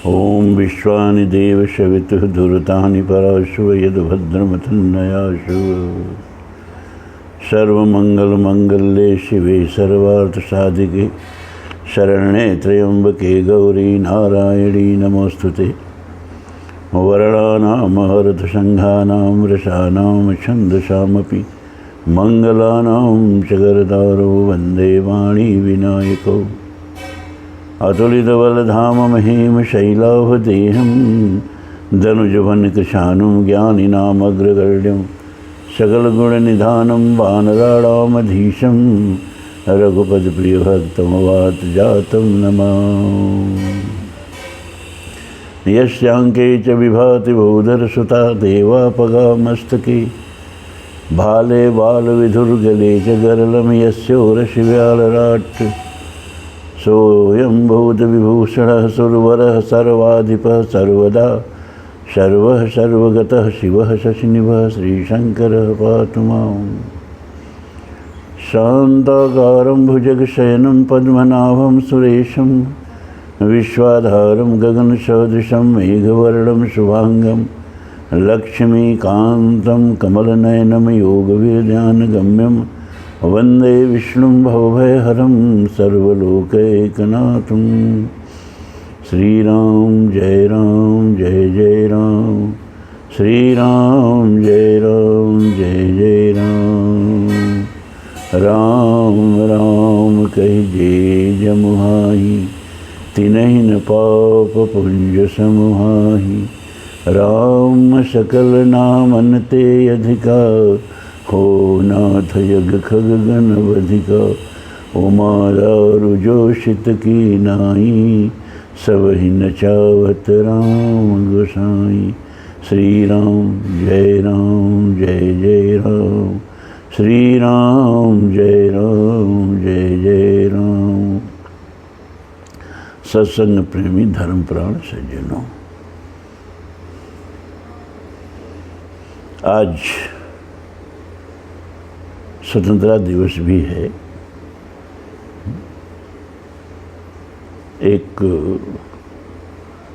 ओम विश्वानि देव शवितुः धुरतानि पराशुव यद्भद्रमथन्नयाशु सर्वमंगलमंगल्ये शिवे सर्वार्थसाधिके शरण्ये त्र्यंबके गौरी नारायणी नमोस्तुते। वरदानां हरतसंघानां वृषाणां छन्दसामपि मंगलानां च गरदारो वन्दे वाणी विनायको। अतुलितबलधाममहिम शैलावदेहं धनुजवनकृशानुं ज्ञानिनामग्रगण्यं सकलगुणनिधानं वानराणामधीशं रघुपतिप्रियभक्तमवातजातं नमामि। यस्यांके च विभाति बहुधरसुता देवापगामस्तके भाले बालविधुर्गले च गरलं यस्योरशिव्यालराट् सोऽयं भूतविभूषणः सुरवरः सर्वाधिपः सर्वदा सर्वः सर्वगतः शिवः शशिनिभः श्रीशङ्करः पातु माम्। शान्ताकारं भुजगशयनं पद्मनाभं सुरेशं विश्वाधारं गगनसदृशं मेघवर्णं शुभांगं लक्ष्मीकान्तं कमलनयनं योगविद्यानगम्यं वन्दे विष्णुं भवभयहरं सर्वलोकैकनाथं। श्रीराम जय जय राम, श्रीराम जय जय राम। राम राम कहि जे जमुहाई तिन्हि न पाप पुंज समुहाई। राम सकल नामन ते अधिका हो नाथ यग खग गण बधिका। उमा दारु जोशित की नाई सबहि नचावत राम गोसाई। श्री राम जय जय राम, श्री राम जय जय राम। सत्संग प्रेमी धर्म प्राण सज्जनों, आज स्वतंत्रता दिवस भी है। एक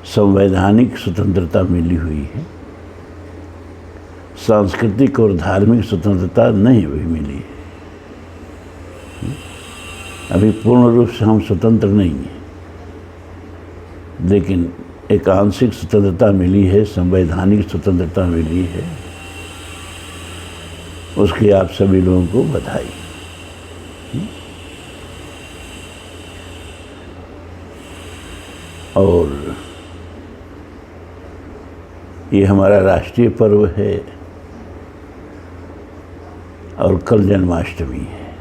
संवैधानिक स्वतंत्रता मिली हुई है, सांस्कृतिक और धार्मिक स्वतंत्रता नहीं हुई मिली है। अभी पूर्ण रूप से हम स्वतंत्र नहीं हैं, लेकिन एक आंशिक स्वतंत्रता मिली है, संवैधानिक स्वतंत्रता मिली है। उसकी आप सभी लोगों को बधाई। और ये हमारा राष्ट्रीय पर्व है और कल जन्माष्टमी है,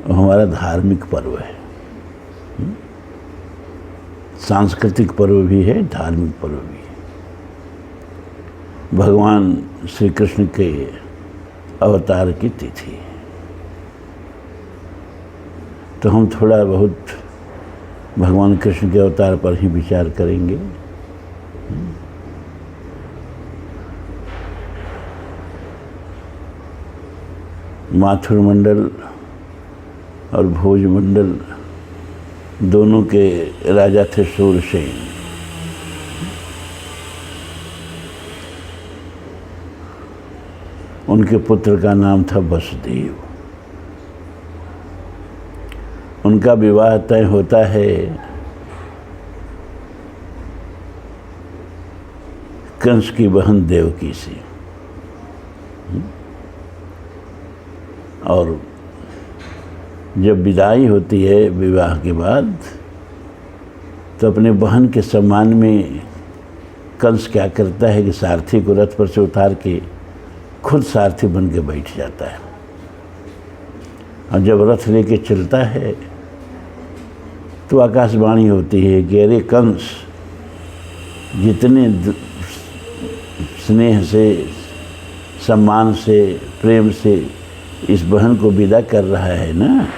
और हमारा धार्मिक पर्व है। सांस्कृतिक पर्व भी है, धार्मिक पर्व भी है। भगवान श्री कृष्ण के अवतार की तिथि है, तो हम थोड़ा बहुत भगवान कृष्ण के अवतार पर ही विचार करेंगे। माथुर मंडल और भोज मंडल दोनों के राजा थे शूरसेन। उनके पुत्र का नाम था वसुदेव। उनका विवाह तय होता है कंस की बहन देवकी से, और जब विदाई होती है विवाह के बाद, तो अपने बहन के सम्मान में कंस क्या करता है कि सारथी को रथ पर से उतार के खुद सारथी बन के बैठ जाता है। और जब रथ लेके चलता है तो आकाशवाणी होती है कि अरे कंस, जितने स्नेह से, सम्मान से, प्रेम से इस बहन को विदा कर रहा है ना,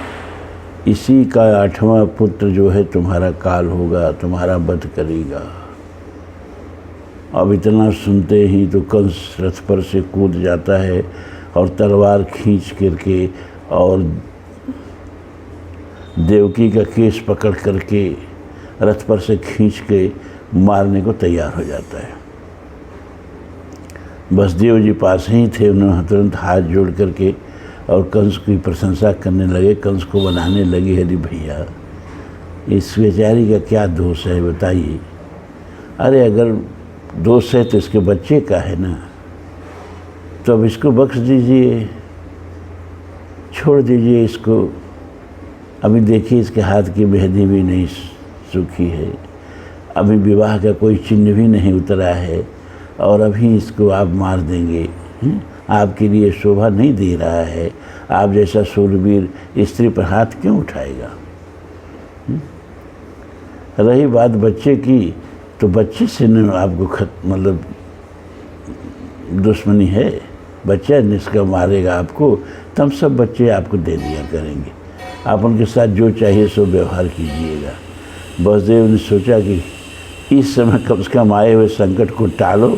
इसी का 8वां पुत्र जो है तुम्हारा काल होगा, तुम्हारा वध करेगा। अब इतना सुनते ही तो कंस रथ पर से कूद जाता है और तलवार खींच करके और देवकी का केस पकड़ करके रथ पर से खींच के मारने को तैयार हो जाता है। वसुदेव जी पास ही थे, उन्होंने तुरंत हाथ जोड़ करके और कंस की प्रशंसा करने लगे, कंस को बनाने लगे, अरे भैया इस बेचारी का क्या दोष है बताइए। अरे अगर दोष है तो इसके बच्चे का है ना, तो अब इसको बख्श दीजिए, छोड़ दीजिए इसको। अभी देखिए इसके हाथ की मेहंदी भी नहीं सूखी है, अभी विवाह का कोई चिन्ह भी नहीं उतरा है, और अभी इसको आप मार देंगे, आपके लिए शोभा नहीं दे रहा है। आप जैसा शूरवीर स्त्री पर हाथ क्यों उठाएगा। रही बात बच्चे की, तो बच्चे से न आपको मतलब दुश्मनी है, बच्चा जिसका मारेगा आपको, तब सब बच्चे आपको दे दिया करेंगे, आप उनके साथ जो चाहिए सो व्यवहार कीजिएगा। वसुदेव ने सोचा कि इस समय कम से कम आए हुए संकट को टालो,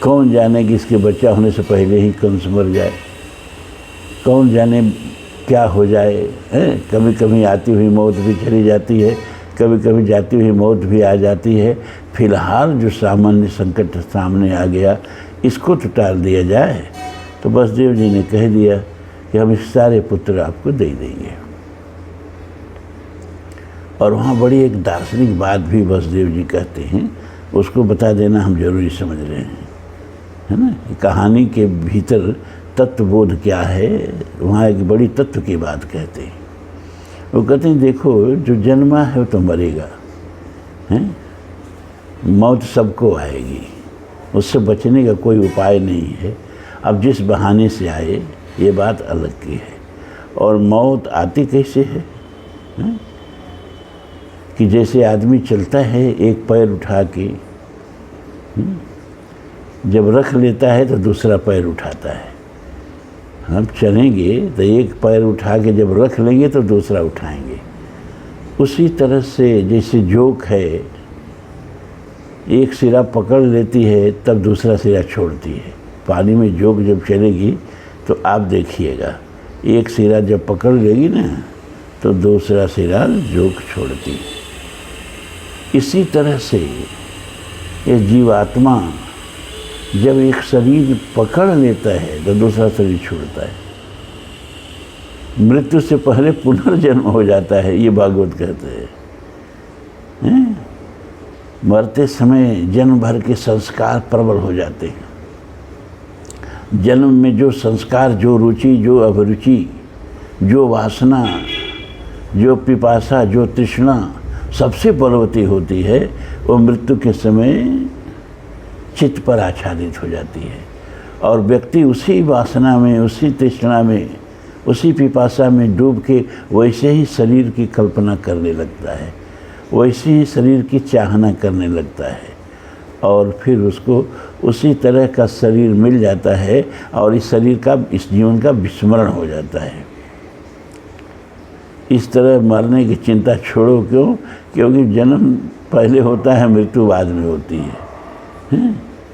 कौन जाने कि इसके बच्चा होने से पहले ही कंस मर जाए, कौन जाने क्या हो जाए। कभी कभी आती हुई मौत भी चली जाती है, कभी कभी जाती हुई मौत भी आ जाती है। फिलहाल जो सामान्य संकट सामने आ गया, इसको तो टाल दिया जाए। तो वसुदेव जी ने कह दिया कि हम इस सारे पुत्र आपको दे देंगे। और वहाँ बड़ी एक दार्शनिक बात भी वसुदेव जी कहते हैं, उसको बता देना हम जरूरी समझ रहे हैं, है ना। कहानी के भीतर तत्वबोध क्या है, वहाँ एक बड़ी तत्व की बात कहते हैं। वो कहते हैं देखो, जो जन्मा है वो तो मरेगा, हैं, मौत सबको आएगी, उससे बचने का कोई उपाय नहीं है। अब जिस बहाने से आए ये बात अलग की है। और मौत आती कैसे है, हैं? कि जैसे आदमी चलता है एक पैर उठा के, जब रख लेता है तो दूसरा पैर उठाता है। हम चलेंगे तो एक पैर उठा के जब रख लेंगे तो दूसरा उठाएंगे। उसी तरह से जैसे जोक है, एक सिरा पकड़ लेती है तब दूसरा सिरा छोड़ती है। पानी में जोक जब चलेगी तो आप देखिएगा, एक सिरा जब पकड़ लेगी ना तो दूसरा सिरा जोक छोड़ती है। इसी तरह से ये जीवात्मा जब एक शरीर पकड़ लेता है तो दूसरा शरीर छोड़ता है। मृत्यु से पहले पुनर्जन्म हो जाता है, ये भागवत कहते हैं। मरते समय जन्म भर के संस्कार प्रबल हो जाते हैं। जन्म में जो संस्कार, जो रुचि, जो अभिरुचि, जो वासना, जो पिपासा, जो तृष्णा सबसे बलवती होती है, वो मृत्यु के समय चित्त पर आच्छादित हो जाती है। और व्यक्ति उसी वासना में, उसी तृष्णा में, उसी पिपासा में डूब के वैसे ही शरीर की कल्पना करने लगता है, वैसे ही शरीर की चाहना करने लगता है, और फिर उसको उसी तरह का शरीर मिल जाता है और इस शरीर का, इस जीवन का विस्मरण हो जाता है। इस तरह मरने की चिंता छोड़ो। क्यों? क्योंकि जन्म पहले होता है, मृत्यु बाद में होती है।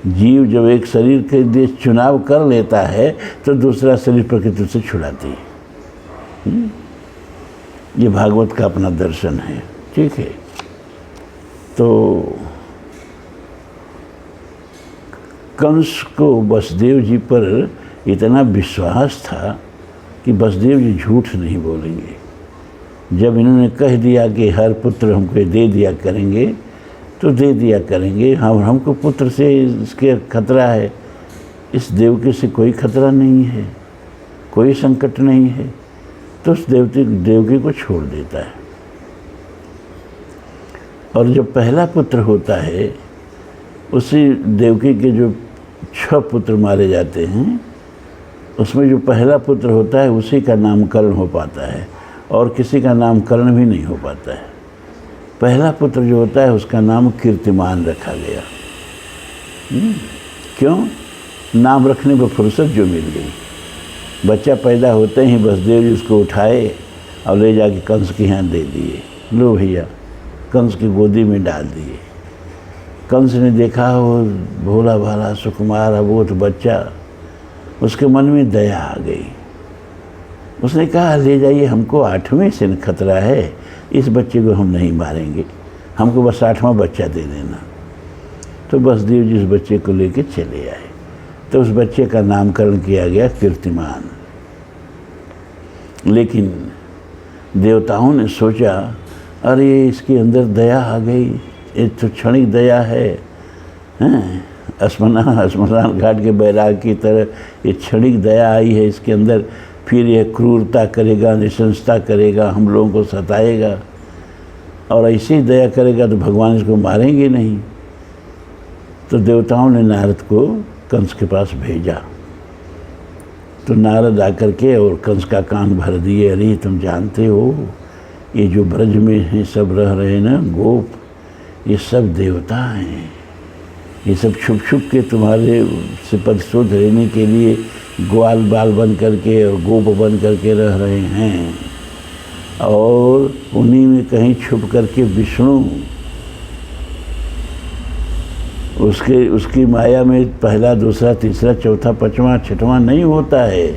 जीव जब एक शरीर के लिए चुनाव कर लेता है तो दूसरा शरीर प्रकृति से छुड़ाती है। ये भागवत का अपना दर्शन है, ठीक है। तो कंस को वसुदेव जी पर इतना विश्वास था कि वसुदेव जी झूठ नहीं बोलेंगे। जब इन्होंने कह दिया कि हर पुत्र हमको दे दिया करेंगे, तो दे दिया करेंगे। हमको पुत्र से इसके खतरा है, इस देवकी से कोई खतरा नहीं है, कोई संकट नहीं है, तो उस देवकी को छोड़ देता है। और जब पहला पुत्र होता है, उसी देवकी के जो 6 पुत्र मारे जाते हैं, उसमें जो पहला पुत्र होता है उसी का नामकरण हो पाता है, और किसी का नामकरण भी नहीं हो पाता है। पहला पुत्र जो होता है उसका नाम कीर्तिमान रखा गया। क्यों? नाम रखने पर फुर्सत जो मिल गई। बच्चा पैदा होते ही वसुदेव जी उसको उठाए और ले जाके कंस के यहाँ दे दिए। लो भैया, कंस की गोदी में डाल दिए। कंस ने देखा वो भोला भाला सुकुमार अबोध बच्चा, उसके मन में दया आ गई। उसने कहा ले जाइए, हमको 8वें से खतरा है, इस बच्चे को हम नहीं मारेंगे, हमको बस 8वां बच्चा दे देना। तो बसदेव जी उस बच्चे को लेके चले आए। तो उस बच्चे का नामकरण किया गया कीर्तिमान। लेकिन देवताओं ने सोचा, अरे इसके अंदर दया आ गई, ये तो क्षणिक दया है, हैं? स्मशान घाट के बैराग की तरह ये क्षणिक दया आई है इसके अंदर, फिर यह क्रूरता करेगा, निशंसता करेगा, हम लोगों को सताएगा, और ऐसे ही दया करेगा तो भगवान इसको मारेंगे नहीं। तो देवताओं ने नारद को कंस के पास भेजा। तो नारद आकर के और कंस का कान भर दिए, अरे तुम जानते हो ये जो ब्रज में हैं सब रह रहे हैं ना गोप, ये सब देवता हैं, ये सब छुप छुप के तुम्हारे से परिशोध लेने के लिए ग्वाल बाल बन करके और गोप बन करके रह रहे हैं, और उन्हीं में कहीं छुप करके विष्णु उसकी माया में पहला, दूसरा, तीसरा, चौथा, पाँचवां, छठवां नहीं होता है,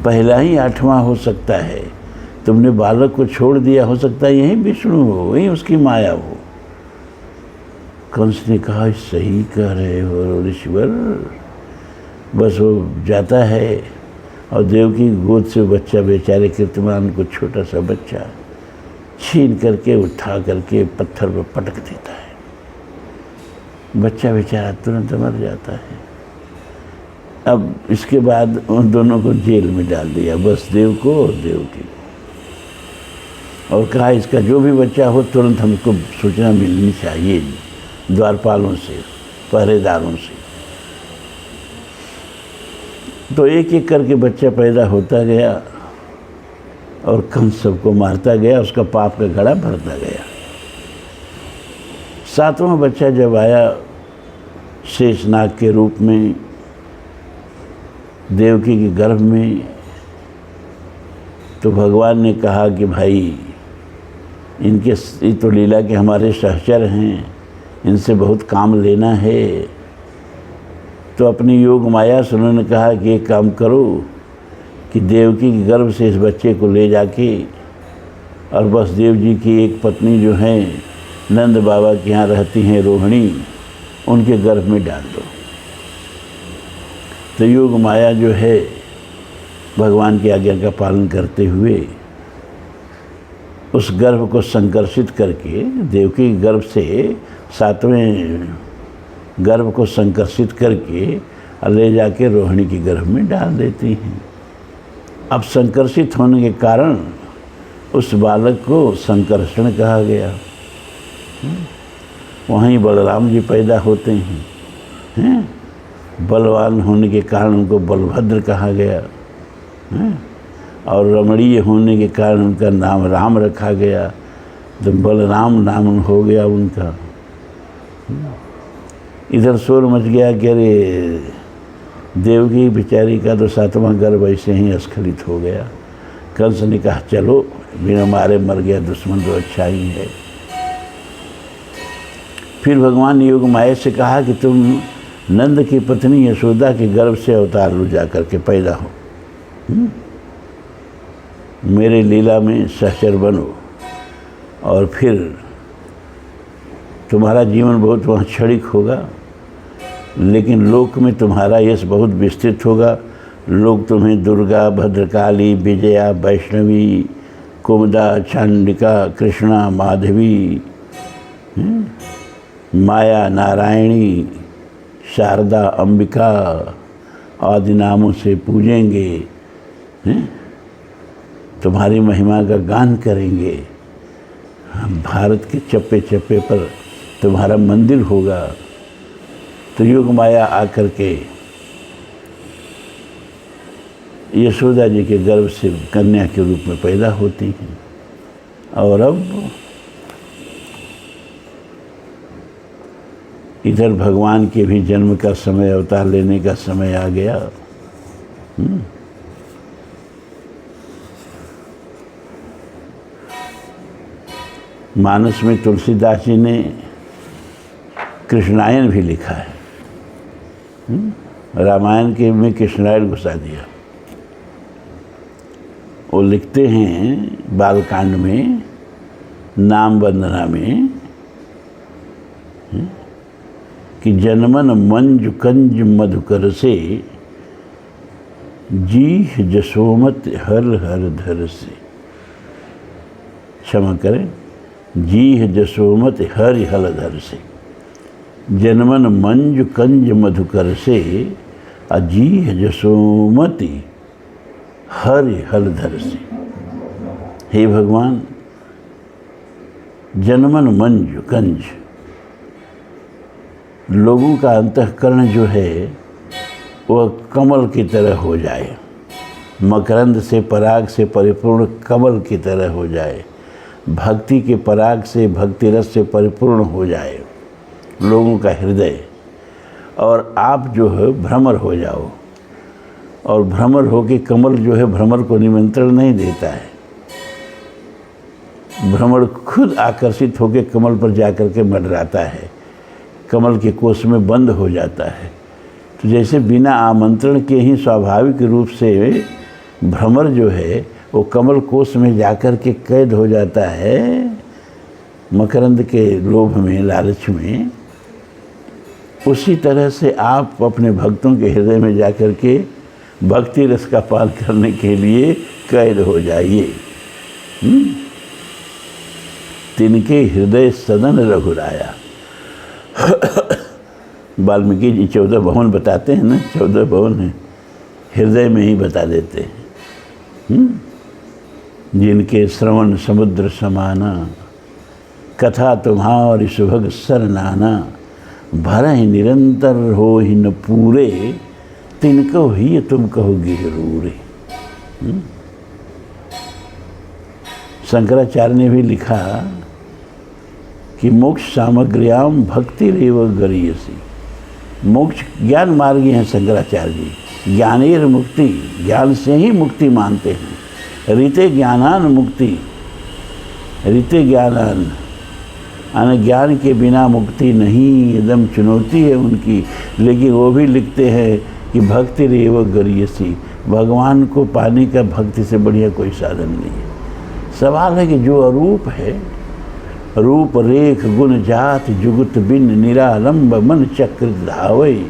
पहला ही 8वां हो सकता है। तुमने बालक को छोड़ दिया, हो सकता है यही विष्णु हो, वही उसकी माया हो। कंस ने कहा सही कह रहे हो ऋषिवर। बस वो जाता है और देव की गोद से बच्चा, बेचारे कीर्तिमान को छोटा सा बच्चा छीन करके उठा करके पत्थर पर पटक देता है। बच्चा बेचारा तुरंत मर जाता है। अब इसके बाद उन दोनों को जेल में डाल दिया, बसदेव को और देवकी, और कहा इसका जो भी बच्चा हो तुरंत हमको सूचना मिलनी चाहिए द्वारपालों से, पहरेदारों से। तो एक एक करके बच्चा पैदा होता गया और कंस सबको मारता गया, उसका पाप का घड़ा भरता गया। 7वां बच्चा जब आया शेषनाग के रूप में देवकी के गर्भ में, तो भगवान ने कहा कि भाई इनके ये तो लीला के हमारे सहचर हैं, इनसे बहुत काम लेना है। तो अपनी योग माया से उन्होंने कहा कि एक काम करो कि देवकी के गर्भ से इस बच्चे को ले जाके और बसदेव जी की एक पत्नी जो है नंद बाबा के यहाँ रहती हैं रोहिणी, उनके गर्भ में डाल दो। तो योग माया जो है भगवान की आज्ञा का पालन करते हुए उस गर्भ को संकर्षित करके देवकी के गर्भ से 7वें गर्भ को संकर्षित करके ले जाके रोहिणी के गर्भ में डाल देती हैं। अब संकर्षित होने के कारण उस बालक को संकर्षण कहा गया। वहीं बलराम जी पैदा होते हैं, बलवान होने के कारण उनको बलभद्र कहा गया, और रमणीय होने के कारण उनका नाम राम रखा गया, तो बलराम नाम हो गया उनका। इधर शोर मच गया कि अरे देवकी बेचारी का तो 7वां गर्भ ऐसे ही स्खलित हो गया। कंस ने कहा चलो बिना मारे मर गया दुश्मन तो अच्छा ही है। फिर भगवान ने योग माया से कहा कि तुम नंद की पत्नी यशोदा के गर्भ से अवतार लो, जा करके पैदा हो, मेरे लीला में सहचर बनो, और फिर तुम्हारा जीवन बहुत वहाँ क्षणिक होगा, लेकिन लोक में तुम्हारा यश बहुत विस्तृत होगा। लोग तुम्हें दुर्गा, भद्रकाली, विजया, वैष्णवी, कुमुदा, चांडिका, कृष्णा, माधवी, माया, नारायणी, शारदा, अंबिका आदि नामों से पूजेंगे, तुम्हारी महिमा का गान करेंगे। भारत के चप्पे चप्पे पर तुम्हारा मंदिर होगा। तो योग माया आकर के यशोदा जी के गर्भ से कन्या के रूप में पैदा होती हैं। और अब इधर भगवान के भी जन्म का समय, अवतार लेने का समय आ गया। मानस में तुलसीदास जी ने कृष्णायन भी लिखा है, रामायण के में कृष्णायन घुसा दिया। वो लिखते हैं बालकांड में, नाम वंदना में, कि जनमन मंजु कंज मधुकर से, जीह जसोमत हर हर धर से। क्षमा करें, जीह जसोमत हर हल धर से। जनमन मंजु कंज मधुकर से, अजीह जसोमति हर हल धर से। हे भगवान, जनमन मंजु कंज, लोगों का अंतःकरण जो है वह कमल की तरह हो जाए, मकरंद से पराग से परिपूर्ण कमल की तरह हो जाए, भक्ति के पराग से भक्ति रस से परिपूर्ण हो जाए लोगों का हृदय, और आप जो है भ्रमर हो जाओ। और भ्रमर हो के कमल जो है भ्रमर को निमंत्रण नहीं देता है, भ्रमर खुद आकर्षित होकर कमल पर जाकर के मंडराता है, कमल के कोष में बंद हो जाता है। तो जैसे बिना आमंत्रण के ही स्वाभाविक रूप से भ्रमर जो है वो कमल कोष में जाकर के कैद हो जाता है मकरंद के लोभ में, लालच में, उसी तरह से आप अपने भक्तों के हृदय में जाकर के भक्ति रस का पान करने के लिए कैद हो जाइए। तिनके हृदय सदन रघुराया। वाल्मीकि जी 14 भवन बताते हैं ना, 14 भवन है, हृदय में ही बता देते हैं। जिनके श्रवण समुद्र समाना, कथा तुम्हारी सुभग सर नाना, भरहि निरंतर हो ही न पूरे, तिनको ही तुम कहोगे हरूरे। शंकराचार्य ने भी लिखा कि मोक्ष सामग्र्याम भक्ति रेव गरीयसी। मोक्ष ज्ञान मार्गी हैं शंकराचार्य जी। ज्ञानेर मुक्ति, ज्ञान से ही मुक्ति मानते हैं। रीते ज्ञानान मुक्ति, रीते ज्ञानान, ज्ञान के बिना मुक्ति नहीं, एकदम चुनौती है उनकी। लेकिन वो भी लिखते हैं कि भक्ति रेव गरीयसी, भगवान को पाने का भक्ति से बढ़िया कोई साधन नहीं है। सवाल है कि जो अरूप है, रूप रेख गुण जात जुगुत बिन, निरालंब मन चक्र धावई,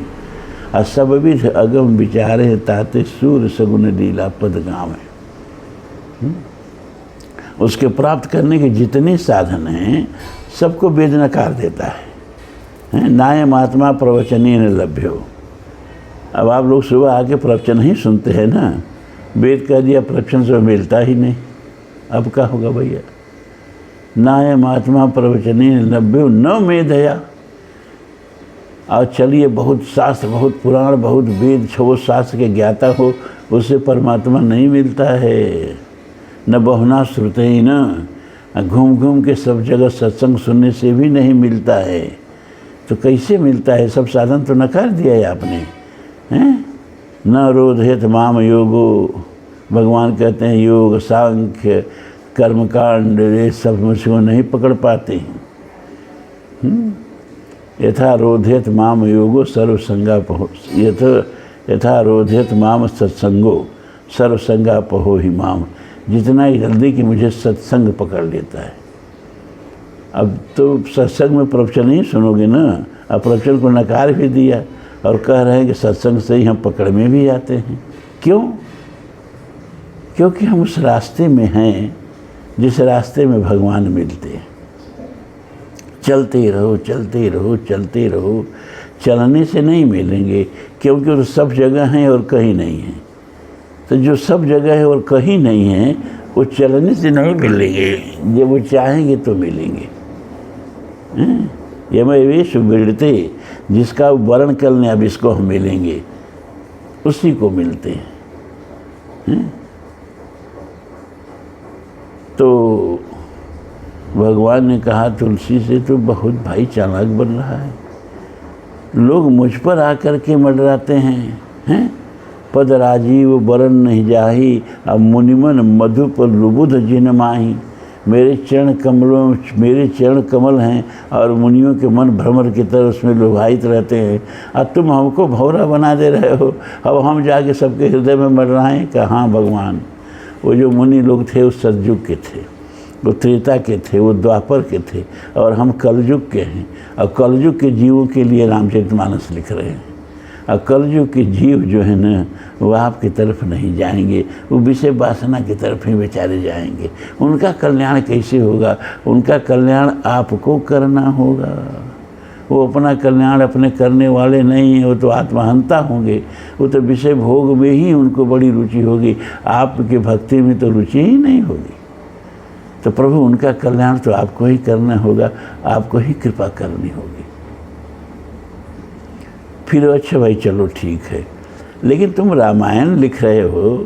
आ सब विध अगम विचारे, ताते सूर सगुन लीला पद गावे। उसके प्राप्त करने के जितने साधन हैं सबको वेद नकार देता है। नायम आत्मा प्रवचनीय न लभ्यो। अब आप लोग सुबह आके प्रवचन ही सुनते हैं ना, वेद कह दिया प्रवचन से मिलता ही नहीं, अब क्या होगा भैया। नायम आत्मा प्रवचनीय लभ्यो न मेधया। और चलिए बहुत शास्त्र, बहुत पुराण, बहुत वेद छो शास्त्र के ज्ञाता हो, उससे परमात्मा नहीं मिलता है। न बहुना श्रुते न, घूम घूम के सब जगह सत्संग सुनने से भी नहीं मिलता है। तो कैसे मिलता है? सब साधन तो नकार दिया है आपने, हैं? न रोधेत माम योगो, भगवान कहते हैं योग सांख्य कर्मकांड ये सब मुझको नहीं पकड़ पाते हैं। यथा रोधेत माम योगो सर्वसंगा पहो, यथा रोधेत माम सत्संगो सर्वसंगा पहो ही माम। जितना ही जल्दी कि मुझे सत्संग पकड़ लेता है। अब तो सत्संग में प्रवचन ही सुनोगे ना, अब प्रवचन को नकार भी दिया और कह रहे हैं कि सत्संग से ही हम पकड़ में भी आते हैं। क्यों? क्योंकि हम उस रास्ते में हैं जिस रास्ते में भगवान मिलते हैं। चलते रहो, चलते रहो, चलते रहो। चलने से नहीं मिलेंगे, क्योंकि वो सब जगह हैं और कहीं नहीं हैं। तो जो सब जगह है और कहीं नहीं है वो चलने से नहीं मिलेंगे, जब वो चाहेंगे तो मिलेंगे। यमवेश विड़ते, जिसका वर्ण करने अब इसको हम मिलेंगे, उसी को मिलते हैं। तो भगवान ने कहा तुलसी से तो बहुत भाई चालाक बन रहा है, लोग मुझ पर आकर के मंडराते हैं। पद राजीव वरण नहीं जाही, अब मुनिमन मधु पर लुबुध जिन माही। मेरे चरण कमल हैं और मुनियों के मन भ्रमर की तरह उसमें लुभायित रहते हैं। अब तुम हमको भौरा बना दे रहे हो, अब हम जाके सबके हृदय में मंडराएं। कहाँ भगवान, वो जो मुनि लोग थे उस सतयुग के थे, वो त्रेता के थे, वो द्वापर के थे, और हम कलयुग के हैं। और कलयुग के जीवों के लिए रामचरितमानस लिख रहे हैं। और कलयुग के जीव जो है ना, वो आपकी तरफ नहीं जाएंगे, वो विषय वासना की तरफ ही बेचारे जाएंगे। उनका कल्याण कैसे होगा? उनका कल्याण आपको करना होगा। वो अपना कल्याण अपने करने वाले नहीं हैं, वो तो आत्महंता होंगे। वो तो विषय भोग में ही उनको बड़ी रुचि होगी, आपके भक्ति में तो रुचि ही नहीं होगी। तो प्रभु उनका कल्याण तो आपको ही करना होगा, आपको ही कृपा करनी होगी। फिर अच्छा भाई चलो ठीक है, लेकिन तुम रामायण लिख रहे हो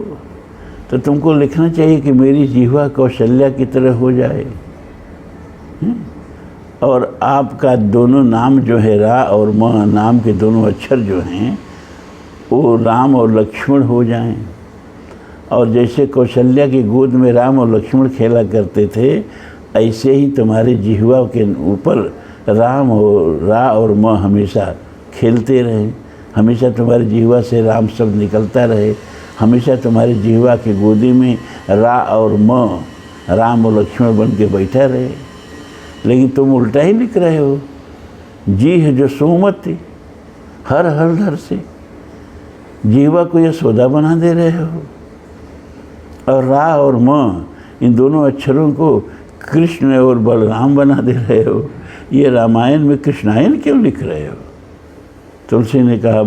तो तुमको लिखना चाहिए कि मेरी जिह्वा कौशल्या की तरह हो जाए। और आपका दोनों नाम जो है रा और म नाम के दोनों अक्षर जो हैं वो राम और लक्ष्मण हो जाएं। और जैसे कौशल्या की गोद में राम और लक्ष्मण खेला करते थे, ऐसे ही तुम्हारे जिह्वा के ऊपर राम और रा और म हमेशा खेलते रहे। हमेशा तुम्हारे जिह्वा से राम शब्द निकलता रहे। हमेशा तुम्हारे जिह्वा की गोदी में रा और म राम और लक्ष्मण बन के बैठा रहे। लेकिन तुम उल्टा ही लिख रहे हो। जी है जो सुमति हर हर से जीवा को यशोदा बना दे रहे हो, और रा और म इन दोनों अक्षरों को कृष्ण और बलराम बना दे रहे हो। ये रामायण में कृष्णायन क्यों लिख रहे हो? तुलसी ने कहा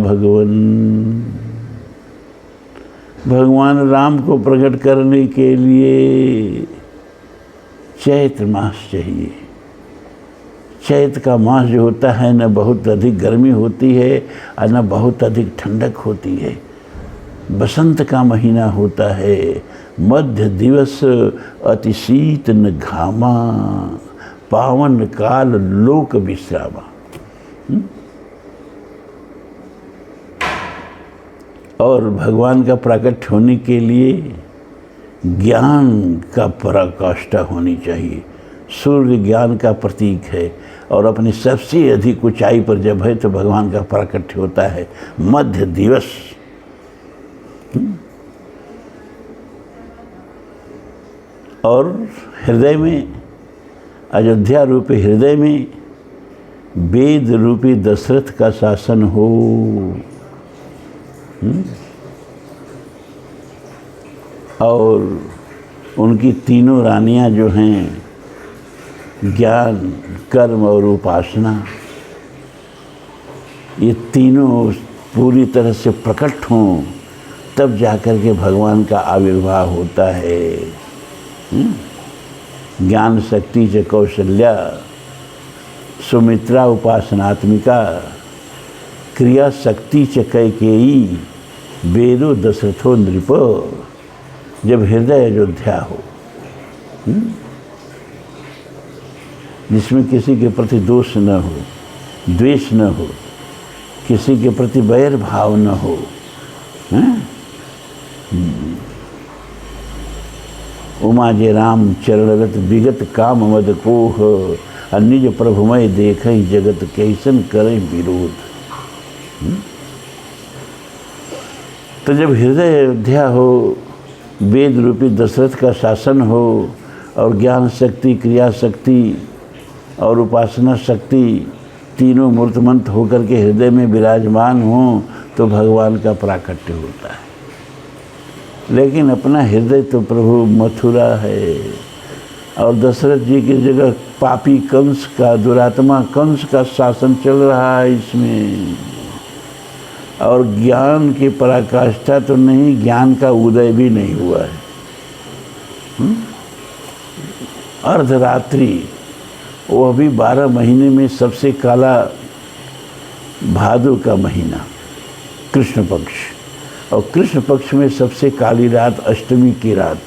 भगवान राम को प्रकट करने के लिए चैत्र मास चाहिए। चैत का मास जो होता है न बहुत अधिक गर्मी होती है और न बहुत अधिक ठंडक होती है। बसंत का महीना होता है। मध्य दिवस अति शीत न घामा, पावन काल लोक विश्रामा। और भगवान का प्रकट होने के लिए ज्ञान का पराकाष्ठा होनी चाहिए। सूर्य ज्ञान का प्रतीक है, और अपनी सबसे अधिक ऊंचाई पर जब है तो भगवान का प्रकट होता है मध्य दिवस। और हृदय में, अयोध्या रूपी हृदय में वेद रूपी दशरथ का शासन हो। और उनकी तीनों रानियां जो हैं, ज्ञान, कर्म और उपासना, ये तीनों पूरी तरह से प्रकट हों, तब जाकर के भगवान का आविर्भाव होता है। ज्ञान शक्ति च कौशल्या, सुमित्रा उपासनात्मिका, क्रिया शक्ति च कैकेयी, वेदो दशरथो नृप। जब हृदय अयोध्या हो, जिसमें किसी के प्रति दोष न हो, द्वेष न हो, किसी के प्रति वैर भाव न हो, उमा जे राम चरणरत विगत काम मद कोह, निज प्रभुमय देख जगत कैसन करें विरोध। तो जब हृदय अयोध्या हो, वेद रूपी दशरथ का शासन हो, और ज्ञान शक्ति, क्रिया शक्ति और उपासना शक्ति तीनों मूर्तमंत होकर के हृदय में विराजमान हों, तो भगवान का प्राकट्य होता है। लेकिन अपना हृदय तो प्रभु मथुरा है, और दशरथ जी की जगह पापी कंस का, दुरात्मा कंस का शासन चल रहा है इसमें। और ज्ञान की पराकाष्ठा तो नहीं, ज्ञान का उदय भी नहीं हुआ है। अर्धरात्रि, वो अभी 12 महीने में सबसे काला भादो का महीना कृष्ण पक्ष, और कृष्ण पक्ष में सबसे काली रात अष्टमी की रात।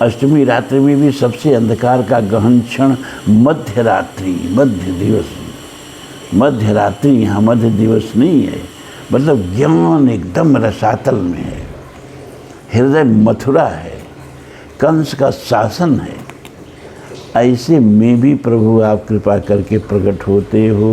अष्टमी रात्रि में भी सबसे अंधकार का गहन क्षण मध्य रात्रि, मध्य दिवस। मध्य रात्रि यहाँ मध्य दिवस नहीं है, मतलब ज्ञान एकदम रसातल में है। हृदय मथुरा है, कंस का शासन है। ऐसे में भी प्रभु आप कृपा करके प्रकट होते हो।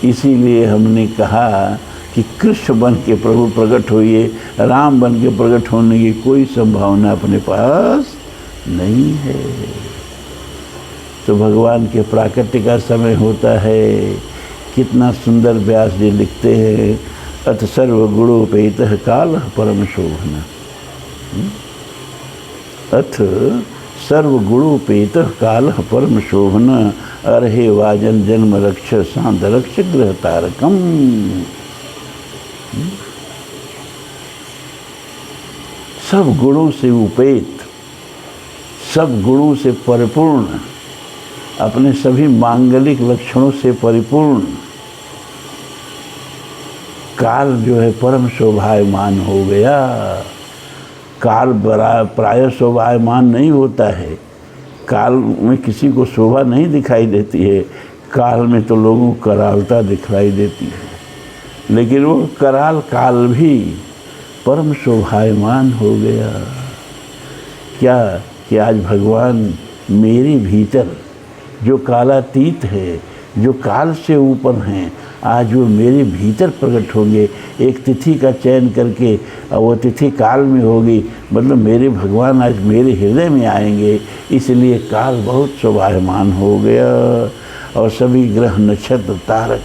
इसीलिए हमने कहा कि कृष्ण बन के प्रभु प्रकट होइए, राम बन के प्रकट होने की कोई संभावना अपने पास नहीं है। तो भगवान के प्राकट्य का समय होता है। कितना सुंदर व्यास जी लिखते हैं, अथ सर्वगुणोपेतः कालः परम शोभन। अथ सर्वगुणोपेतः कालः परम शोभन, अर्हे वाजन जन्म रक्ष शांत रक्ष गृह तारकम। सब गुणों से उपेत, सब गुणों से परिपूर्ण, अपने सभी मांगलिक लक्षणों से परिपूर्ण काल जो है परम शोभायमान हो गया। काल प्राय शोभायमान नहीं होता है, काल में किसी को शोभा नहीं दिखाई देती है, काल में तो लोगों को करालता दिखाई देती है, लेकिन वो कराल काल भी परम शोभायमान हो गया। क्या कि आज भगवान मेरे भीतर जो कालातीत है, जो काल से ऊपर हैं, आज वो मेरे भीतर प्रकट होंगे। एक तिथि का चयन करके और वो तिथि काल में होगी, मतलब मेरे भगवान आज मेरे हृदय में आएंगे, इसलिए काल बहुत शोभायमान हो गया। और सभी ग्रह नक्षत्र तारक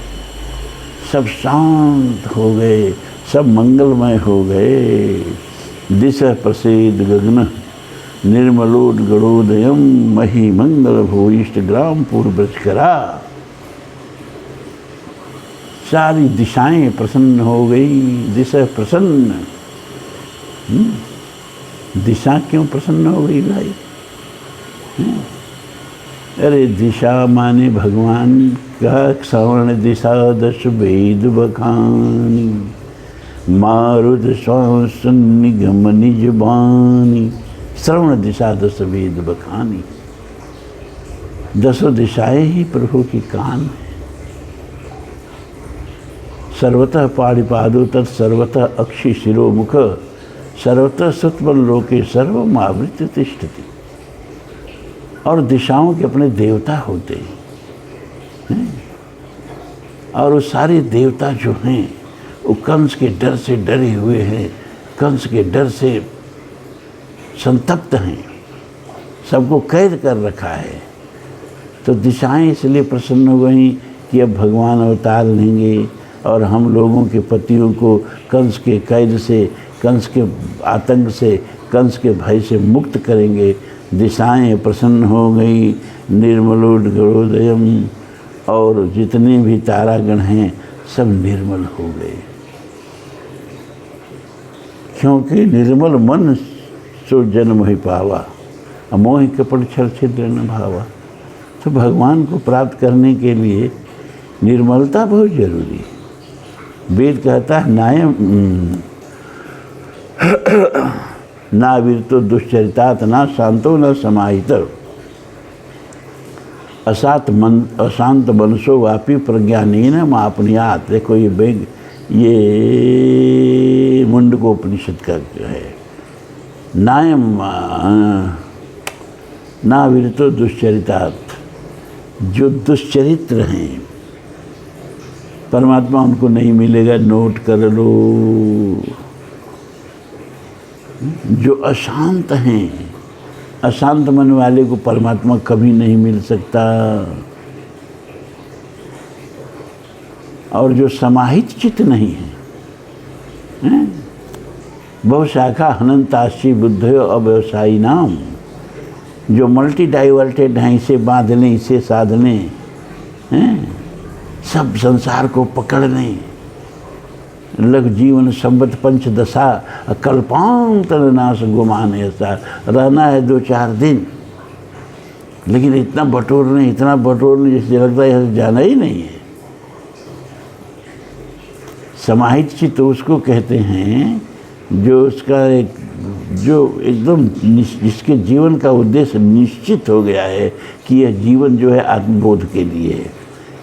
सब शांत हो गए, सब मंगलमय हो गए। दिशा प्रसिद्ध गगन निर्मलोद गणोदयम मही मंगल भूयिष्ठ ग्राम पूर्वजकरा। सारी दिशाएं प्रसन्न हो गई, दिशा प्रसन्न। दिशा क्यों प्रसन्न हो गई भाई? अरे दिशा माने भगवान का श्रवण दिशा दश वेद बखानी, मारुद श्वास निगम निज बानी। श्रवण दिशा दश वेद बखानी, दसों दिशाएं ही प्रभु की कान है। सर्वतः पाणिपादो तत् सर्वतः अक्षि शिरोमुख, सर्वतः सुतमल लोके सर्वमावृत्य तिष्ठति। और दिशाओं के अपने देवता होते हैं, और वो सारे देवता जो हैं वो कंस के डर से डरे हुए हैं, कंस के डर से संतप्त हैं, सबको कैद कर रखा है। तो दिशाएं इसलिए प्रसन्न हो गई कि अब भगवान अवतार लेंगे और हम लोगों के पतियों को कंस के कैद से, कंस के आतंक से, कंस के भय से मुक्त करेंगे। दिशाएं प्रसन्न हो गई। निर्मलोद गणोदयम, और जितने भी तारागण हैं सब निर्मल हो गए, क्योंकि निर्मल मन सो जन्म ही पावा, अमोह कपट छल छिद्र न भावा। तो भगवान को प्राप्त करने के लिए निर्मलता बहुत जरूरी है। वेद कहता है नायम ना वीरतो दुश्चरितात ना शांतो न समाहित, अशांत मनसो वापी प्रज्ञानेन मापनियात। देखो ये वेद, ये मुंडकोपनिषद का है। नायम ना वीरतो दुश्चरितात, जो दुश्चरित्र हैं परमात्मा उनको नहीं मिलेगा, नोट कर लो। जो अशांत हैं, अशांत मन वाले को परमात्मा कभी नहीं मिल सकता। और जो समाहित चित्त नहीं है, बहुशाखा हनंताशी बुद्धयो अव्यवसायी नाम, जो मल्टी डाइवर्टेड हैं, इसे बांध लें, इसे साध लें, सब संसार को पकड़ लें। लग जीवन संबत पंचदशा, कल्पांतर नाश गुमान ऐसा। रहना है 2-4 दिन, लेकिन इतना बटोर लें, इतना बटोर लें जिससे लगता है यहाँ जाना ही नहीं है। समाहित चित्त उसको कहते हैं जो उसका एक, जो एकदम जिसके जीवन का उद्देश्य निश्चित हो गया है कि यह जीवन जो है आत्मबोध के लिए है,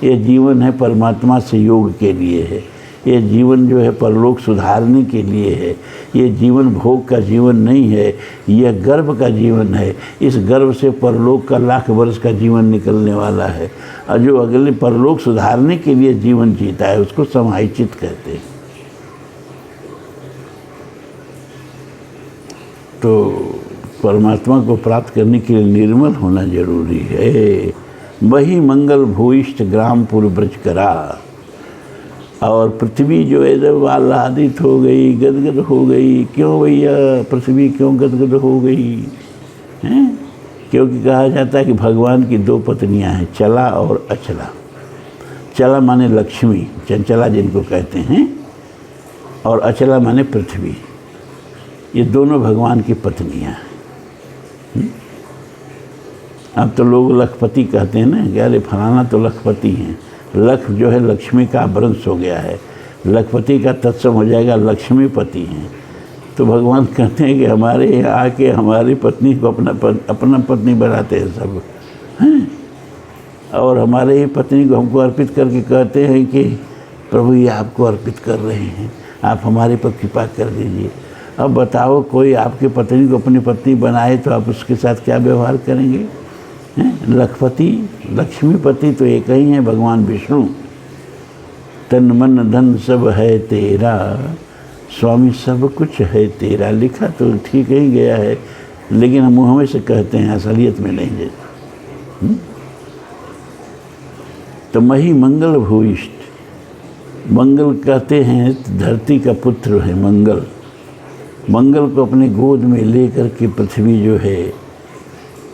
यह जीवन है परमात्मा से योग के लिए है, यह जीवन जो है परलोक सुधारने के लिए है, यह जीवन भोग का जीवन नहीं है, यह गर्भ का जीवन है। इस गर्भ से परलोक का लाख वर्ष का जीवन निकलने वाला है, और जो अगले परलोक सुधारने के लिए जीवन जीता है उसको समाहित चित्त कहते हैं। तो परमात्मा को प्राप्त करने के लिए निर्मल होना जरूरी है। वही मंगल भूइष्ठ ग्रामपुर ब्रज करा। और पृथ्वी जो है जब आह्लादित हो गई, गदगद हो गई। क्यों भैया पृथ्वी क्यों गदगद हो गई हैं? क्योंकि कहा जाता है कि भगवान की दो पत्नियां हैं, चला और अचला। चला माने लक्ष्मी, चंचला जिनको कहते हैं, और अचला माने पृथ्वी। ये दोनों भगवान की पत्नियां हैं। अब तो लोग लखपति कहते हैं ना, कि अरे फलाना तो लखपति हैं। लख जो है लक्ष्मी का अपभ्रंश हो गया है, लखपति का तत्सम हो जाएगा लक्ष्मीपति हैं। तो भगवान कहते हैं कि हमारे यहाँ आके हमारी पत्नी को अपना पत्नी बनाते हैं सब हैं, और हमारे ही पत्नी को हमको अर्पित करके कहते हैं कि प्रभु ये आपको अर्पित कर रहे हैं, आप हमारे पर कृपा कर दीजिए। अब बताओ कोई आपकी पत्नी को अपनी पत्नी बनाए तो आप उसके साथ क्या व्यवहार करेंगे हैं? लखपति लक्ष्मीपति तो एक ही है भगवान विष्णु। तन मन धन सब है तेरा, स्वामी सब कुछ है तेरा। लिखा तो ठीक ही गया है, लेकिन हम मुँह में से कहते हैं, असलियत में नहीं है। तो मही मंगल भूइष्ठ, मंगल कहते हैं धरती का पुत्र है मंगल। मंगल को अपने गोद में लेकर के पृथ्वी जो है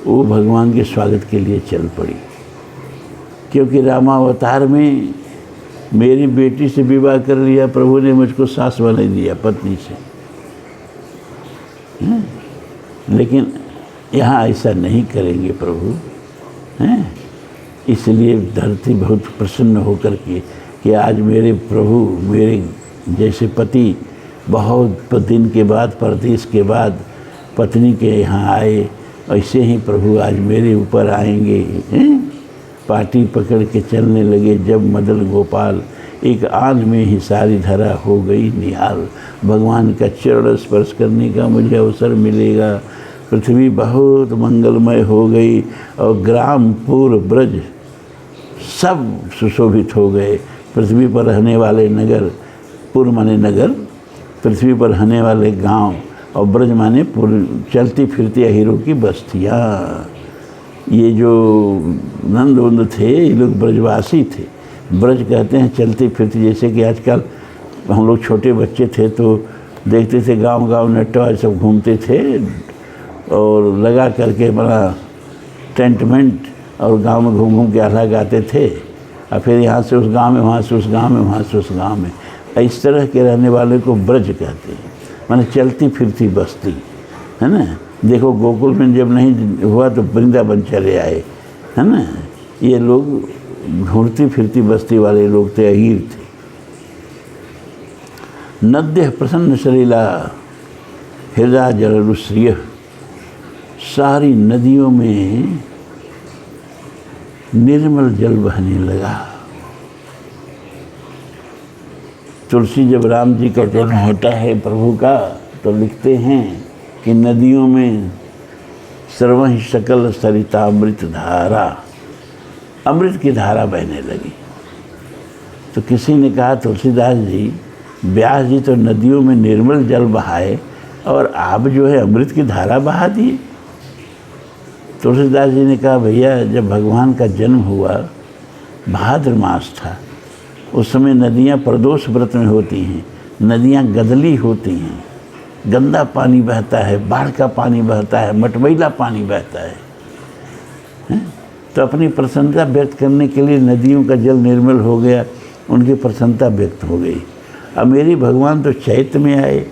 वो भगवान के स्वागत के लिए चल पड़ी। क्योंकि रामावतार में मेरी बेटी से विवाह कर लिया प्रभु ने, मुझको सास बना दिया पत्नी से। लेकिन यहाँ ऐसा नहीं करेंगे प्रभु हैं। इसलिए धरती बहुत प्रसन्न होकर के कि आज मेरे प्रभु मेरे जैसे पति बहुत दिन के बाद, परदेश के बाद पत्नी के यहाँ आए, ऐसे ही प्रभु आज मेरे ऊपर आएंगे हैं? पाटी पकड़ के चलने लगे जब मदन गोपाल, एक आन में ही सारी धरा हो गई निहाल। भगवान का चरण स्पर्श करने का मुझे अवसर मिलेगा। पृथ्वी बहुत मंगलमय हो गई और ग्रामपुर ब्रज सब सुशोभित हो गए। पृथ्वी पर रहने वाले नगर, पुर माने नगर, पृथ्वी पर रहने वाले गांव, और ब्रज माने चलती फिरती हीरो की बस्तियाँ। ये जो नंद उन्द थे ये लोग ब्रजवासी थे। ब्रज कहते हैं चलती फिरती, जैसे कि आजकल हम लोग छोटे बच्चे थे तो देखते थे गांव-गांव नटवार सब घूमते थे और लगा करके बड़ा टेंटमेंट, और गांव में घूम घूम के आल्हा गाते थे, और फिर यहाँ से उस गांव में, वहाँ से उस गांव में, वहाँ से उस गांव में। इस तरह के रहने वाले को ब्रज कहते हैं, माने चलती फिरती बस्ती है ना। देखो गोकुल में जब नहीं हुआ तो वृंदावन चले आए है ना। ये लोग घूमती फिरती बस्ती वाले लोग थे, अहीर थे। नद्य प्रसन्न सलीला हृदय जलरुश्रिय, सारी नदियों में निर्मल जल बहने लगा। तुलसी जब राम जी का जन्म होता है प्रभु का, तो लिखते हैं कि नदियों में सर्वहि सकल सरितामृत धारा, अमृत की धारा बहने लगी। तो किसी ने कहा तुलसीदास जी, व्यास जी तो नदियों में निर्मल जल बहाए और आप जो है अमृत की धारा बहा दिए। तुलसीदास जी ने कहा भैया जब भगवान का जन्म हुआ, भाद्र मास था, उस समय नदियाँ प्रदोष व्रत में होती हैं, नदियाँ गदली होती हैं, गंदा पानी बहता है, बाढ़ का पानी बहता है, मटमैला पानी बहता है? तो अपनी प्रसन्नता व्यक्त करने के लिए नदियों का जल निर्मल हो गया, उनकी प्रसन्नता व्यक्त हो गई। अब मेरी भगवान तो चैत्र में आए,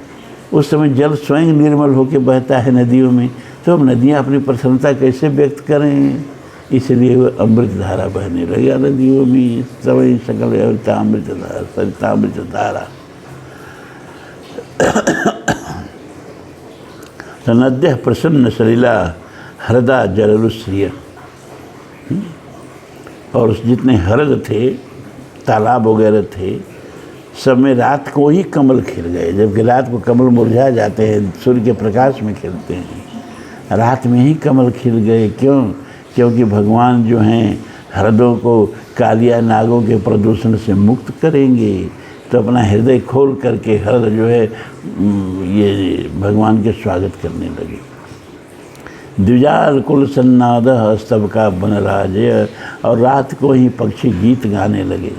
उस समय जल स्वयं निर्मल होकर बहता है नदियों में, तो अब नदियाँ अपनी प्रसन्नता कैसे व्यक्त करें? इसलिए वो अमृत धारा बहने लगा नदियों में, समय सकल अमृत धारा, सरितामृत धारा। तो नद्य प्रसन्न सलीला हृदय जलरुश्रिय, और जितने हृद थे, तालाब वगैरह थे, सब में रात को ही कमल खिल गए। जबकि रात को कमल मुरझा जाते हैं, सूर्य के प्रकाश में खिलते हैं, रात में ही कमल खिल गए। क्यों? क्योंकि भगवान जो हैं हृदयों को कालिया नागों के प्रदूषण से मुक्त करेंगे। तो अपना हृदय खोल करके हर जो है ये भगवान के स्वागत करने लगे। द्विजाल कुल सन्नाद स्तब का बनराजय, और रात को ही पक्षी गीत गाने लगे,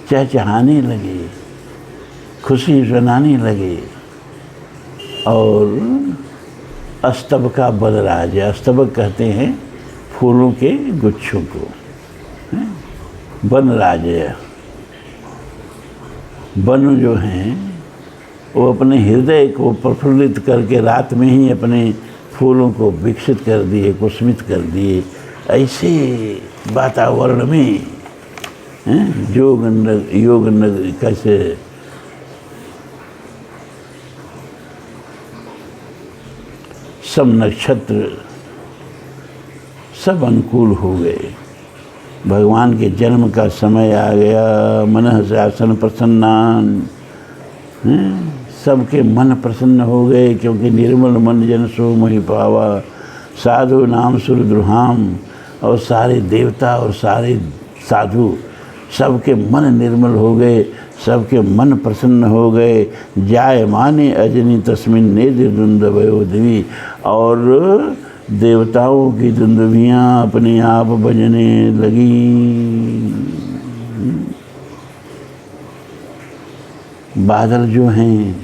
चहचहाने लगे, खुशी सुनाने लगे। और अस्तब का बनराजय, अस्तबक कहते हैं फूलों के गुच्छों को, बनराजय, वन जो हैं वो अपने हृदय को प्रफुल्लित करके रात में ही अपने फूलों को विकसित कर दिए, कुसुमित कर दिए। ऐसे वातावरण में योग कैसे सब नक्षत्र सब अनुकूल हो गए। भगवान के जन्म का समय आ गया। मनः शासन प्रसन्नान, सबके मन प्रसन्न हो गए, क्योंकि निर्मल मन जन सो मोहि पावा, साधु नाम सुरद्रुहाम। और सारे देवता और सारे साधु सबके मन निर्मल हो गए, सबके मन प्रसन्न हो गए। जाय माने अजनी तस्मिन नेद्र दुंदवयो दिवी, और देवताओं की दुंदुभियाँ अपने आप बजने लगी। बादल जो हैं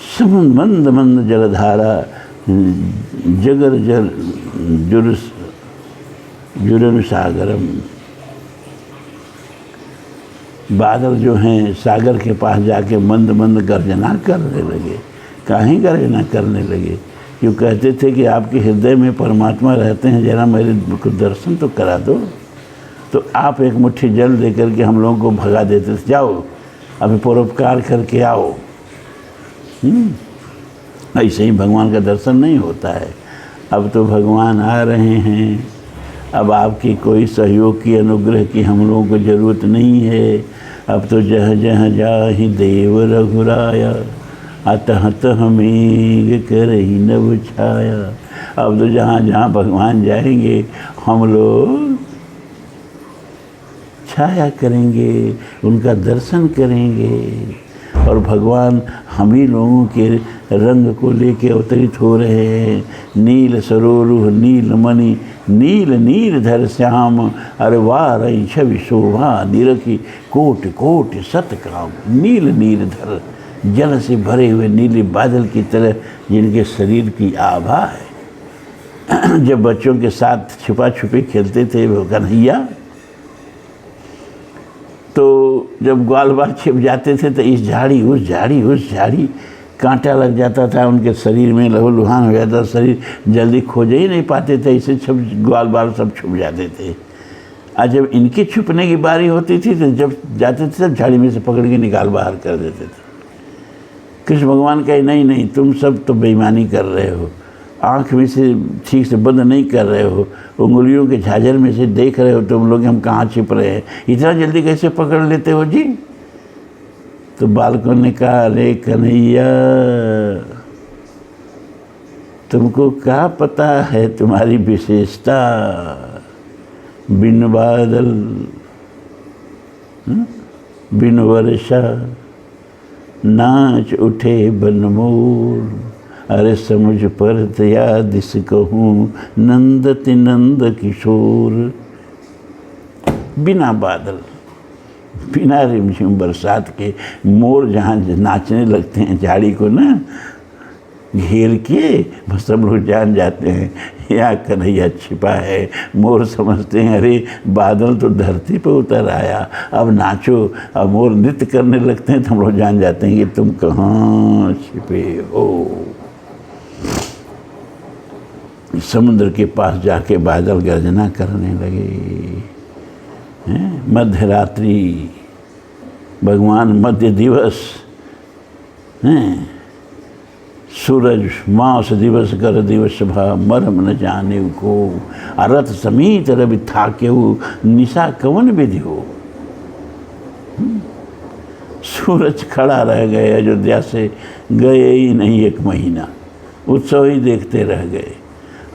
समुद्र मंद मंद जलधारा, जगर जल जुरन सागरम। बादल जो हैं सागर के पास जाके मंद मंद गर्जना करने लगे। काहे गर्जना करने लगे? क्यों कहते थे कि आपके हृदय में परमात्मा रहते हैं, जरा मेरे को दर्शन तो करा दो। तो आप एक मुट्ठी जल दे करके हम लोगों को भगा देते थे, जाओ अभी परोपकार करके आओ। ऐसे ही भगवान का दर्शन नहीं होता है। अब तो भगवान आ रहे हैं, अब आपकी कोई सहयोग की अनुग्रह की हम लोगों को ज़रूरत नहीं है। अब तो जह जह जाहि देव रघुराया, अतः तह मेघ करहि नभ छाया। अब तो जहाँ जहाँ भगवान जाएंगे हम लोग छाया करेंगे, उनका दर्शन करेंगे। और भगवान हम ही लोगों के रंग को लेके अवतरित हो रहे हैं। नील सरोरुह नील मणि, नील नीरधर श्याम, अरे वाह रही छवि शोभा, निरखी कोटि कोटि सतकाम। नील नीरधर, जल से भरे हुए नीले बादल की तरह जिनके शरीर की आभा है। जब बच्चों के साथ छिपा छुपी खेलते थे वो कन्हैया, तो जब ग्वाल बाल छिप जाते थे तो इस झाड़ी उस झाड़ी उस झाड़ी, कांटा लग जाता था उनके शरीर में, लहूलुहान हो जाता, शरीर जल्दी खोज ही नहीं पाते थे, इससे सब ग्वाल बाल सब छुप जाते थे। और जब इनके छुपने की बारी होती थी तो जब जाते थे सब झाड़ी में से पकड़ के निकाल बाहर कर देते थे। कृष्ण भगवान कहे नहीं नहीं, तुम सब तो बेईमानी कर रहे हो, आँख में से ठीक से बंद नहीं कर रहे हो, उंगलियों के झांझर में से देख रहे हो तुम लोग हम कहाँ छिप रहे हैं, इतना जल्दी कैसे पकड़ लेते हो जी? तो बालकों ने कहा अरे कन्हैया, तुमको क्या पता है तुम्हारी विशेषता? बिन बादल बिन वर्षा नाच उठे बनमोर, अरे समझ पर तया दिस कहूँ नंदति नंद किशोर। बिना बादल, बिना रिमझिम बरसात के मोर जहाँ नाचने लगते हैं झाड़ी को ना घेर के, सब लोग जान जाते हैं यहाँ कन्हैया छिपा है। मोर समझते हैं अरे बादल तो धरती पर उतर आया, अब नाचो। अब मोर नृत्य करने लगते हैं तो हम लोग जान जाते हैं कि तुम कहाँ छिपे हो। समुद्र के पास जाके बादल गर्जना करने लगे। मध्य रात्रि, भगवान मध्य दिवस हैं, सूरज मास दिवस कर दिवस भा, मरम न जाने को, अरथ समीत रवि थाकेऊ, निशा कवन विधि हो। सूरज खड़ा रह गए, अयोध्या से गए ही नहीं 1 महीना, उत्सव ही देखते रह गए।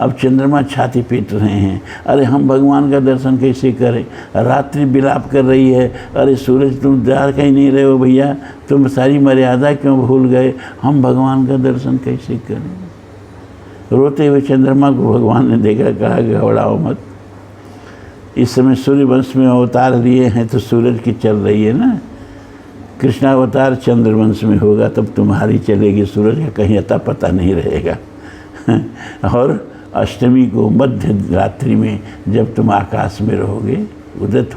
अब चंद्रमा छाती पीट रहे हैं, अरे हम भगवान का दर्शन कैसे करें। रात्रि विलाप कर रही है, अरे सूरज तुम जा कहीं नहीं रहे हो भैया, तुम सारी मर्यादा क्यों भूल गए, हम भगवान का दर्शन कैसे करें। रोते हुए चंद्रमा को भगवान ने देखा, कहा घबराओ मत, इस समय सूर्य वंश में अवतार लिए हैं तो सूरज की चल रही है ना, कृष्णावतार चंद्रवंश में होगा तब तुम्हारी चलेगी, सूरज का कहीं अता पता नहीं रहेगा। और अष्टमी को मध्य रात्रि में जब तुम आकाश में रहोगे, उदित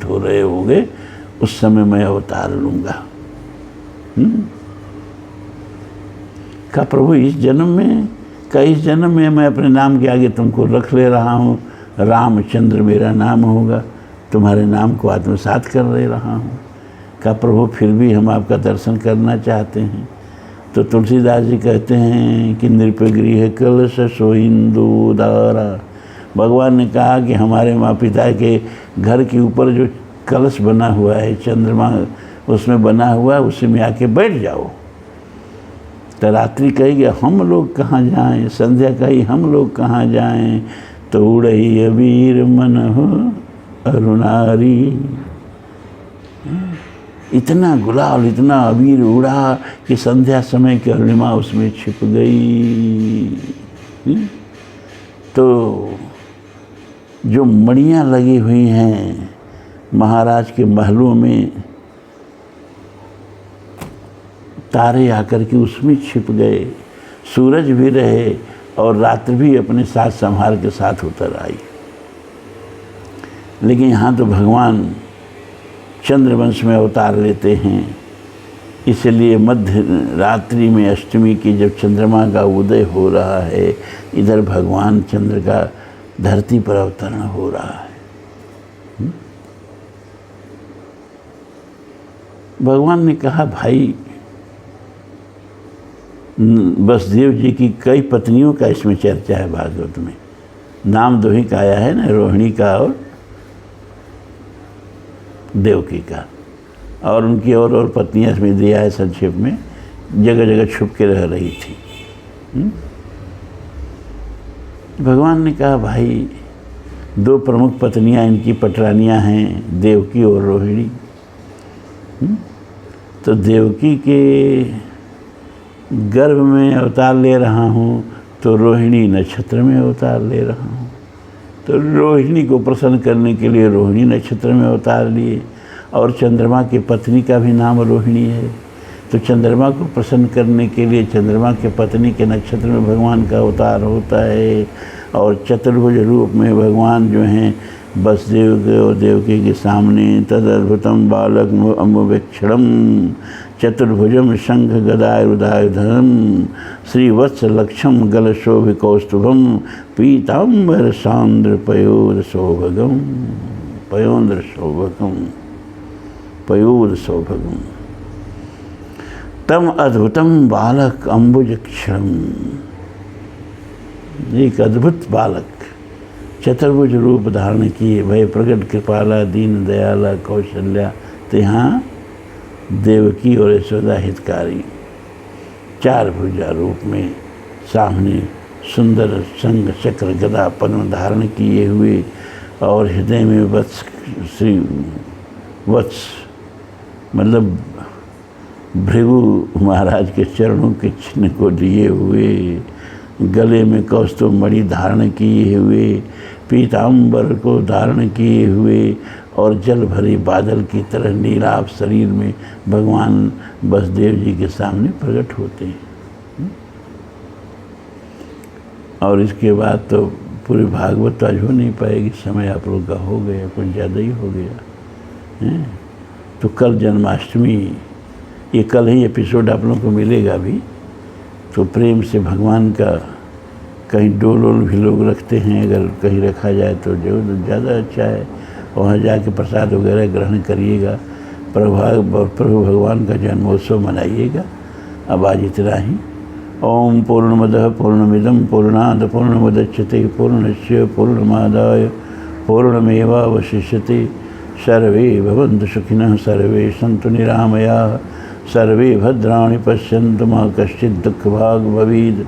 हो रहे होगे, उस समय मैं अवतार लूँगा। कहा प्रभु इस जन्म में मैं अपने नाम के आगे तुमको रख ले रहा हूँ, रामचंद्र मेरा नाम होगा, तुम्हारे नाम को आत्मसात कर ले रहा हूँ। कहा प्रभु फिर भी हम आपका दर्शन करना चाहते हैं। तो तुलसीदास जी कहते हैं कि नृपगृह कलश सोहिंदू दारा, भगवान ने कहा कि हमारे माँ पिता के घर के ऊपर जो कलश बना हुआ है, चंद्रमा उसमें बना हुआ है, उसी में आके बैठ जाओ। तो रात्रि कहेगी हम लोग कहाँ जाएं, संध्या कही हम लोग कहाँ जाएं, तो उड़ही अबीर मन हो अरुणारी। इतना गुलाल, इतना अबीर उड़ा कि संध्या समय की अरुणिमा उसमें छिप गई। तो जो मणियाँ लगी हुई हैं महाराज के महलों में, तारे आकर के उसमें छिप गए, सूरज भी रहे और रात्रि भी अपने साथ संहार के साथ उतर आई। लेकिन यहाँ तो भगवान चंद्रवंश में अवतार लेते हैं, इसलिए मध्य रात्रि में अष्टमी की जब चंद्रमा का उदय हो रहा है, इधर भगवान चंद्र का धरती पर अवतरण हो रहा है। भगवान ने कहा भाई वसुदेव जी की कई पत्नियों का इसमें चर्चा है भागवत में, नाम दो ही का आया है ना, रोहिणी का और देवकी का, और उनकी और पत्नियां इसमें दिया है संक्षेप में, जगह जगह छुप के रह रही थी। भगवान ने कहा भाई दो प्रमुख पत्नियां इनकी पटरानियां हैं, देवकी और रोहिणी। तो देवकी के गर्भ में अवतार ले रहा हूँ, तो रोहिणी नक्षत्र में अवतार ले रहा हूँ। तो रोहिणी को प्रसन्न करने के लिए रोहिणी नक्षत्र में अवतार लिए, और चंद्रमा की पत्नी का भी नाम रोहिणी है, तो चंद्रमा को प्रसन्न करने के लिए चंद्रमा के पत्नी के नक्षत्र में भगवान का अवतार होता है। और चतुर्भुज रूप में भगवान जो हैं वसुदेव के और देवकी के सामने, तदद्भुतम बालक अम्बुवेक्षणम चतुर्भुजम शंख गदायुधायुधम श्रीवत्सलक्षम गलशोभिकौस्तुभम पीताम्बर सांद्र पयोर सौभगम तम अद्भुतम बालक अम्बुजक्षणम, एक अद्भुत बालक चतुर्भुज रूप धारण किए, भय प्रकट कृपाला दीन दयाला कौशल्या। तो यहाँ देवकी और यशोदा हितकारी चार भुजा रूप में सामने सुंदर संग चक्र गदा पद्म धारण किए हुए, और हृदय में वत्स मतलब भृगु महाराज के चरणों के चिन्ह को लिए हुए, गले में कौस्तुभ मणि धारण किए हुए, पीताम्बर को धारण किए हुए, और जल भरे बादल की तरह नीलाभ शरीर में भगवान वसुदेव जी के सामने प्रकट होते हैं। और इसके बाद तो पूरी भागवत आज हो नहीं पाएगी, समय आप लोग का हो गया, कुछ ज़्यादा ही हो गया है। तो कल जन्माष्टमी, ये कल ही एपिसोड आप लोगों को मिलेगा भी। तो प्रेम से भगवान का कहीं डोल भी लोग रखते हैं, अगर कहीं रखा जाए तो जो ज़्यादा अच्छा है, वहाँ जाके प्रसाद वगैरह ग्रहण करिएगा, प्रभु भगवान का जन्मोत्सव मनाइएगा। अब आज इतना ही। ओम पूर्णमदः पूर्णमिदं पूर्णात् पूर्णमुदच्यते पूर्णस्य पूर्णमादाय पूर्णमेवावशिष्यते। सर्वे भवन्तु सुखिनः, सर्वे सन्तु निरामयाः, सर्वे भद्राणि पश्यन्तु मा कश्चित् दुःखभाग् भवेत्।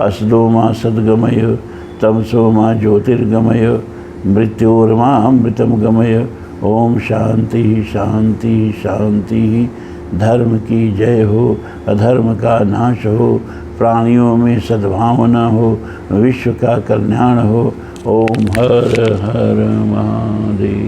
असतो मा सद्गमय तमसो मा ज्योतिर्गमय मृत्योर्मामृतं गमय। ओम शांति शांति शांति। धर्म की जय हो, अधर्म का नाश हो, प्राणियों में सद्भावना हो, विश्व का कल्याण हो। ओम हर हर महादेव।